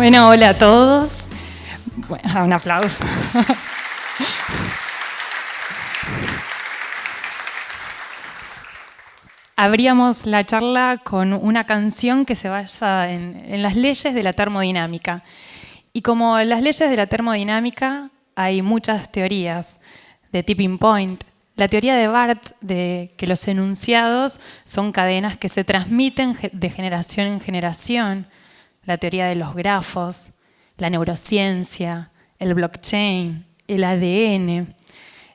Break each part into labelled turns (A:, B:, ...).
A: Bueno, hola a todos. Bueno, un aplauso. Abríamos la charla con una canción que se basa en las leyes de la termodinámica. Y como las leyes de la termodinámica, hay muchas teorías de tipping point. La teoría de Barthes de que los enunciados son cadenas que se transmiten de generación en generación. La teoría de los grafos, la neurociencia, el blockchain, el ADN.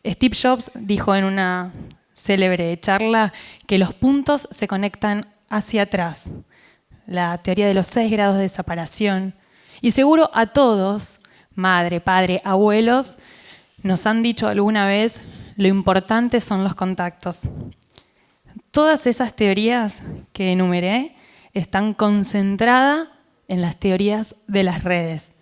A: Steve Jobs dijo en una célebre charla que los puntos se conectan hacia atrás. La teoría de los 6 grados de separación. Y seguro a todos, madre, padre, abuelos, nos han dicho alguna vez lo importante son los contactos. Todas esas teorías que enumeré están concentradas en las teorías de las redes.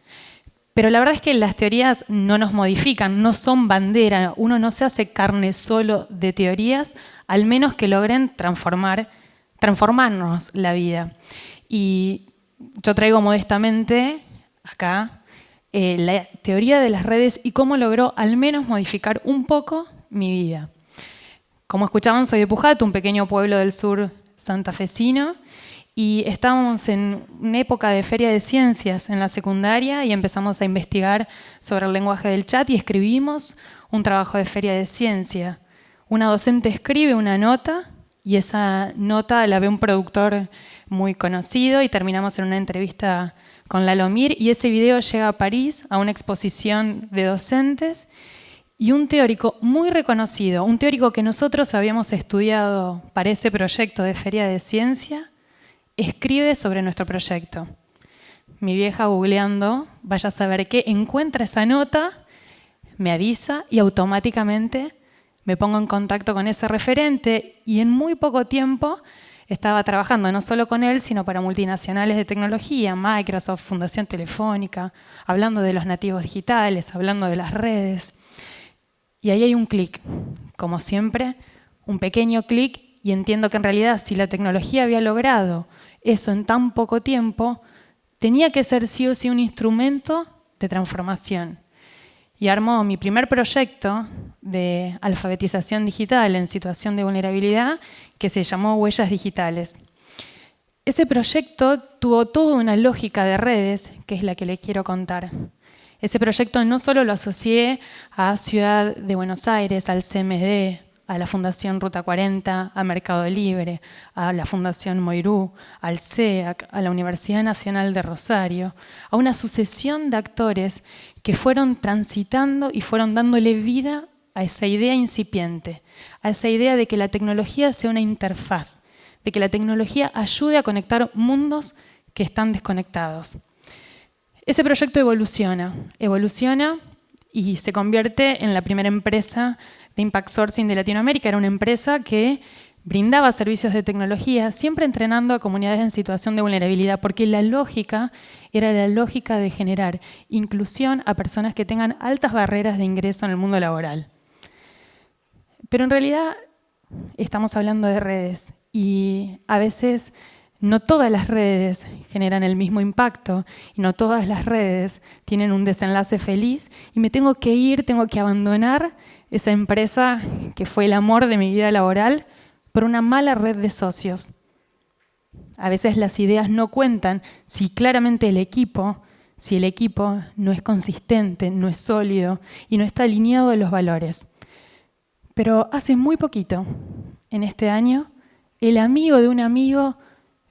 A: Pero la verdad es que las teorías no nos modifican, no son bandera. Uno no se hace carne solo de teorías, al menos que logren transformarnos la vida. Y yo traigo modestamente acá la teoría de las redes y cómo logró al menos modificar un poco mi vida. Como escuchaban, soy de Pujato, un pequeño pueblo del sur santafesino, y estábamos en una época de feria de ciencias en la secundaria y empezamos a investigar sobre el lenguaje del chat y escribimos un trabajo de feria de ciencia. Una docente escribe una nota y esa nota la ve un productor muy conocido y terminamos en una entrevista con Lalo Mir y ese video llega a París a una exposición de docentes y un teórico muy reconocido, un teórico que nosotros habíamos estudiado para ese proyecto de feria de ciencia, escribe sobre nuestro proyecto. Mi vieja googleando, vaya a saber qué, encuentra esa nota, me avisa y automáticamente me pongo en contacto con ese referente y en muy poco tiempo estaba trabajando no solo con él, sino para multinacionales de tecnología, Microsoft, Fundación Telefónica, hablando de los nativos digitales, hablando de las redes. Y ahí hay un clic, como siempre, un pequeño clic, y entiendo que en realidad si la tecnología había logrado eso en tan poco tiempo, tenía que ser sí o sí un instrumento de transformación. Y armó mi primer proyecto de alfabetización digital en situación de vulnerabilidad que se llamó Huellas Digitales. Ese proyecto tuvo toda una lógica de redes, que es la que les quiero contar. Ese proyecto no solo lo asocié a Ciudad de Buenos Aires, al CMD, a la Fundación Ruta 40, a Mercado Libre, a la Fundación Moirú, al CEAC, a la Universidad Nacional de Rosario, a una sucesión de actores que fueron transitando y fueron dándole vida a esa idea incipiente, a esa idea de que la tecnología sea una interfaz, de que la tecnología ayude a conectar mundos que están desconectados. Ese proyecto evoluciona y se convierte en la primera empresa de Impact Sourcing de Latinoamérica. Era una empresa que brindaba servicios de tecnología, siempre entrenando a comunidades en situación de vulnerabilidad, porque la lógica era la lógica de generar inclusión a personas que tengan altas barreras de ingreso en el mundo laboral. Pero en realidad estamos hablando de redes y a veces no todas las redes generan el mismo impacto y no todas las redes tienen un desenlace feliz y me tengo que ir, tengo que abandonar esa empresa que fue el amor de mi vida laboral por una mala red de socios. A veces las ideas no cuentan si claramente el equipo no es consistente, no es sólido y no está alineado a los valores. Pero hace muy poquito, en este año, el amigo de un amigo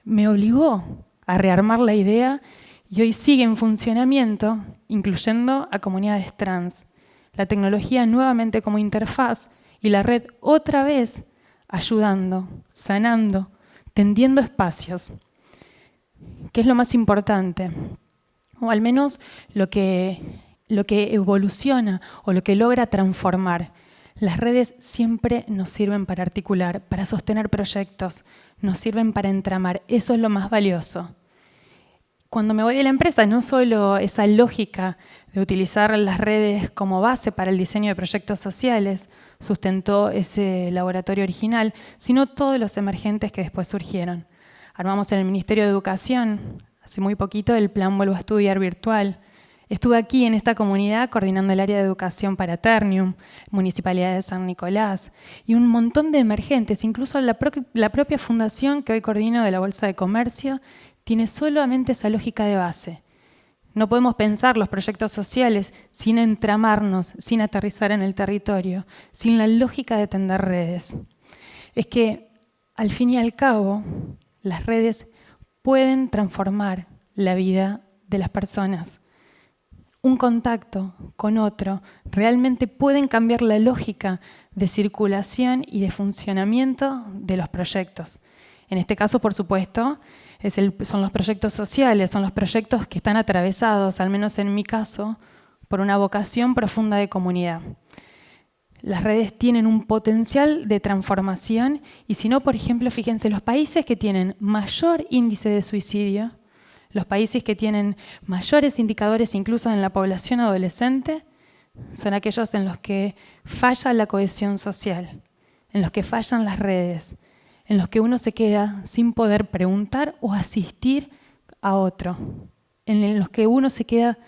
A: me obligó a rearmar la idea y hoy sigue en funcionamiento, incluyendo a comunidades trans. La tecnología nuevamente como interfaz y la red otra vez ayudando, sanando, tendiendo espacios. ¿Qué es lo más importante? O al menos lo que evoluciona o lo que logra transformar. Las redes siempre nos sirven para articular, para sostener proyectos, nos sirven para entramar. Eso es lo más valioso. Cuando me voy de la empresa, no solo esa lógica de utilizar las redes como base para el diseño de proyectos sociales sustentó ese laboratorio original, sino todos los emergentes que después surgieron. Armamos en el Ministerio de Educación hace muy poquito del plan Vuelvo a Estudiar virtual. Estuve aquí en esta comunidad coordinando el área de educación para Ternium, Municipalidad de San Nicolás, y un montón de emergentes, incluso la propia fundación que hoy coordino de la Bolsa de Comercio, tiene solamente esa lógica de base. No podemos pensar los proyectos sociales sin entramarnos, sin aterrizar en el territorio, sin la lógica de tender redes. Es que, al fin y al cabo, las redes pueden transformar la vida de las personas. Un contacto con otro realmente pueden cambiar la lógica de circulación y de funcionamiento de los proyectos. En este caso, por supuesto, son los proyectos sociales, son los proyectos que están atravesados, al menos en mi caso, por una vocación profunda de comunidad. Las redes tienen un potencial de transformación y si no, por ejemplo, fíjense, los países que tienen mayor índice de suicidio, los países que tienen mayores indicadores incluso en la población adolescente, son aquellos en los que falla la cohesión social, en los que fallan las redes, en los que uno se queda sin poder preguntar o asistir a otro, en los que uno se queda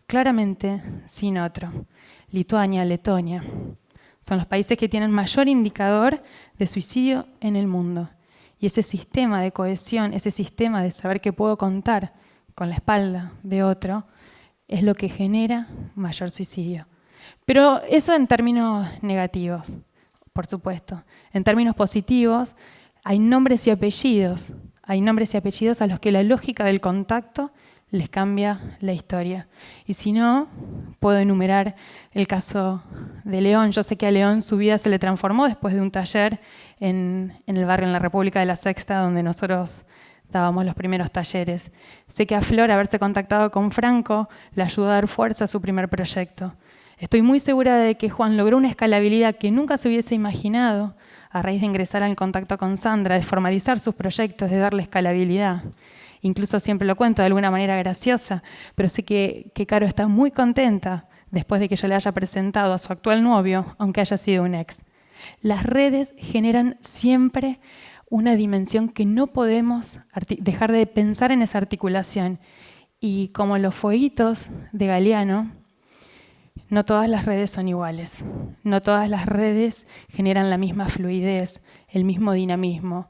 A: claramente sin otro. Lituania, Letonia, son los países que tienen mayor indicador de suicidio en el mundo. Y ese sistema de cohesión, ese sistema de saber que puedo contar con la espalda de otro, es lo que genera mayor suicidio. Pero eso en términos negativos, por supuesto. En términos positivos, hay nombres y apellidos. Hay nombres y apellidos a los que la lógica del contacto les cambia la historia. Y si no, puedo enumerar el caso de León. Yo sé que a León su vida se le transformó después de un taller en el barrio, en la República de la Sexta, donde nosotros dábamos los primeros talleres. Sé que a Flor, haberse contactado con Franco, le ayudó a dar fuerza a su primer proyecto. Estoy muy segura de que Juan logró una escalabilidad que nunca se hubiese imaginado a raíz de ingresar en contacto con Sandra, de formalizar sus proyectos, de darle escalabilidad. Incluso siempre lo cuento de alguna manera graciosa, pero sé que Caro está muy contenta después de que yo le haya presentado a su actual novio, aunque haya sido un ex. Las redes generan siempre una dimensión que no podemos dejar de pensar en esa articulación. Y como los fueguitos de Galeano, no todas las redes son iguales. No todas las redes generan la misma fluidez, el mismo dinamismo.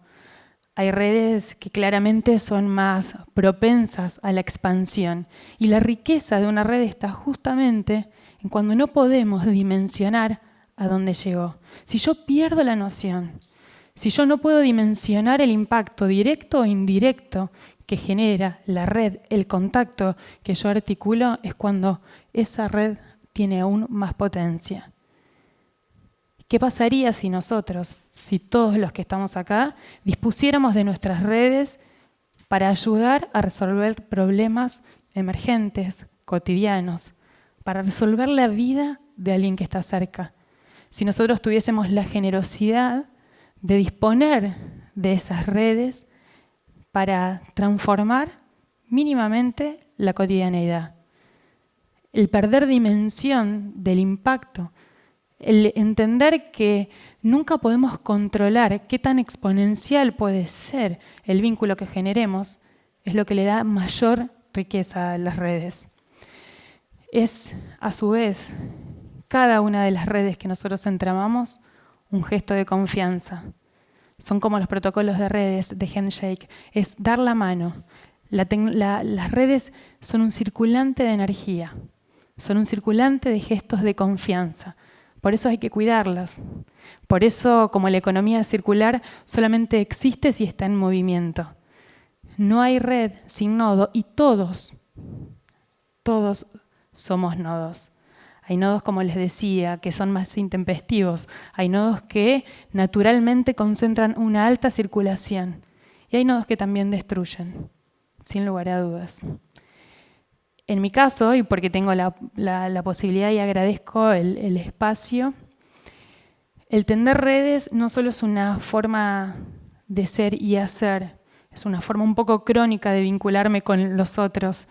A: Hay redes que claramente son más propensas a la expansión. Y la riqueza de una red está justamente en cuando no podemos dimensionar a dónde llegó. Si yo pierdo la noción, si yo no puedo dimensionar el impacto directo o indirecto que genera la red, el contacto que yo articulo, es cuando esa red tiene aún más potencia. ¿Qué pasaría si nosotros, si todos los que estamos acá, dispusiéramos de nuestras redes para ayudar a resolver problemas emergentes, cotidianos, para resolver la vida de alguien que está cerca? Si nosotros tuviésemos la generosidad de disponer de esas redes para transformar mínimamente la cotidianeidad. El perder dimensión del impacto, el entender que nunca podemos controlar qué tan exponencial puede ser el vínculo que generemos, es lo que le da mayor riqueza a las redes. Es, a su vez, cada una de las redes que nosotros entramamos, un gesto de confianza. Son como los protocolos de redes, de handshake, es dar la mano. Las redes son un circulante de energía, son un circulante de gestos de confianza. Por eso hay que cuidarlas. Por eso, como la economía circular, solamente existe si está en movimiento. No hay red sin nodo y todos somos nodos. Hay nodos, como les decía, que son más intempestivos. Hay nodos que naturalmente concentran una alta circulación. Y hay nodos que también destruyen, sin lugar a dudas. En mi caso, y porque tengo la posibilidad y agradezco el espacio, el tender redes no solo es una forma de ser y hacer, es una forma un poco crónica de vincularme con los otros,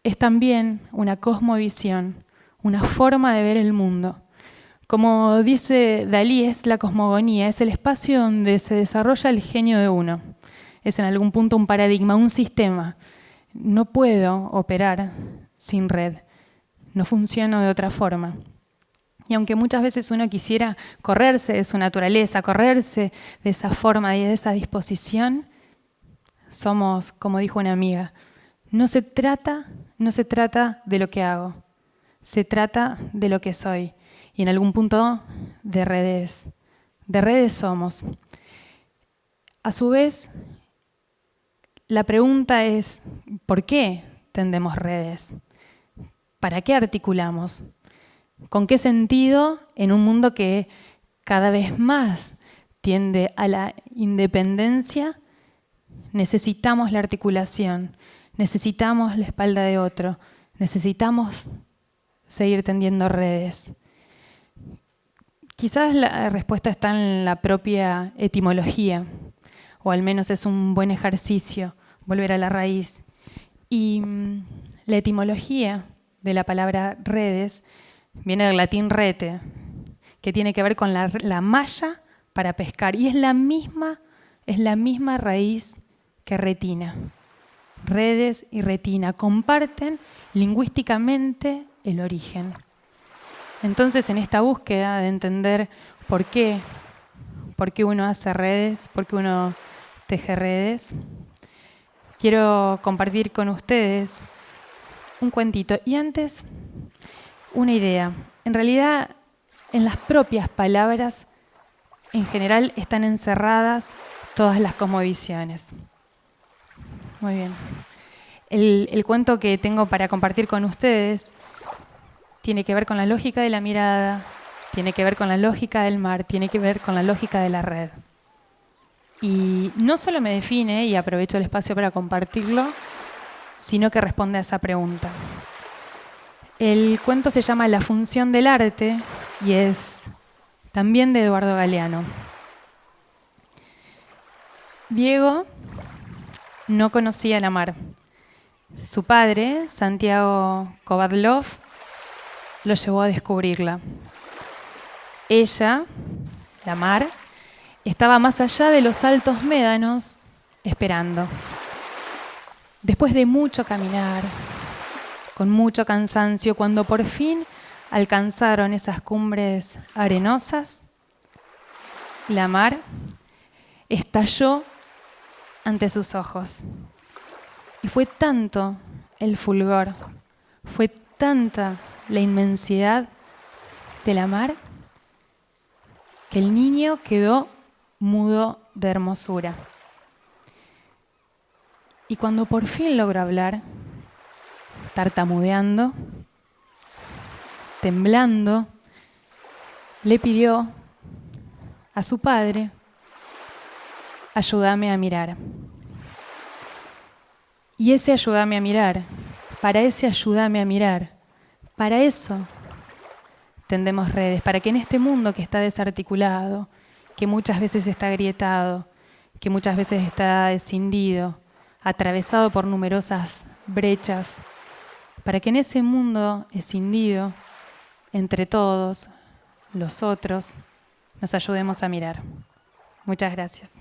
A: es también una cosmovisión, una forma de ver el mundo. Como dice Dalí, es la cosmogonía, es el espacio donde se desarrolla el genio de uno. Es en algún punto un paradigma, un sistema. No puedo operar sin red. No funciono de otra forma. Y aunque muchas veces uno quisiera correrse de su naturaleza, correrse de esa forma y de esa disposición, somos, como dijo una amiga, no se trata de lo que hago, se trata de lo que soy. Y en algún punto de redes somos. A su vez, la pregunta es, ¿por qué tendemos redes? ¿Para qué articulamos? ¿Con qué sentido en un mundo que cada vez más tiende a la independencia? Necesitamos la articulación, necesitamos la espalda de otro, necesitamos seguir tendiendo redes. Quizás la respuesta está en la propia etimología, o al menos es un buen ejercicio volver a la raíz. Y la etimología de la palabra redes viene del latín rete, que tiene que ver con la malla para pescar, y es la misma raíz que retina. Redes y retina comparten lingüísticamente el origen. Entonces, en esta búsqueda de entender por qué uno hace redes, por qué uno teje redes, quiero compartir con ustedes un cuentito. Y antes, una idea. En realidad, en las propias palabras, en general, están encerradas todas las cosmovisiones. Muy bien. El cuento que tengo para compartir con ustedes tiene que ver con la lógica de la mirada, tiene que ver con la lógica del mar, tiene que ver con la lógica de la red. Y no solo me define, y aprovecho el espacio para compartirlo, sino que responde a esa pregunta. El cuento se llama La función del arte y es también de Eduardo Galeano. Diego no conocía la mar. Su padre, Santiago Kovadlov, lo llevó a descubrirla. Ella, la mar, estaba más allá de los altos médanos esperando. Después de mucho caminar, con mucho cansancio, cuando por fin alcanzaron esas cumbres arenosas, la mar estalló ante sus ojos. Y fue tanto el fulgor, fue tanta la inmensidad de la mar, que el niño quedó mudo de hermosura. Y cuando por fin logró hablar, tartamudeando, temblando, le pidió a su padre: ayúdame a mirar. Y ese ayúdame a mirar, para ese ayúdame a mirar, para eso tendemos redes, para que en este mundo que está desarticulado, que muchas veces está agrietado, que muchas veces está escindido, atravesado por numerosas brechas, para que en ese mundo escindido, entre todos, los otros, nos ayudemos a mirar. Muchas gracias.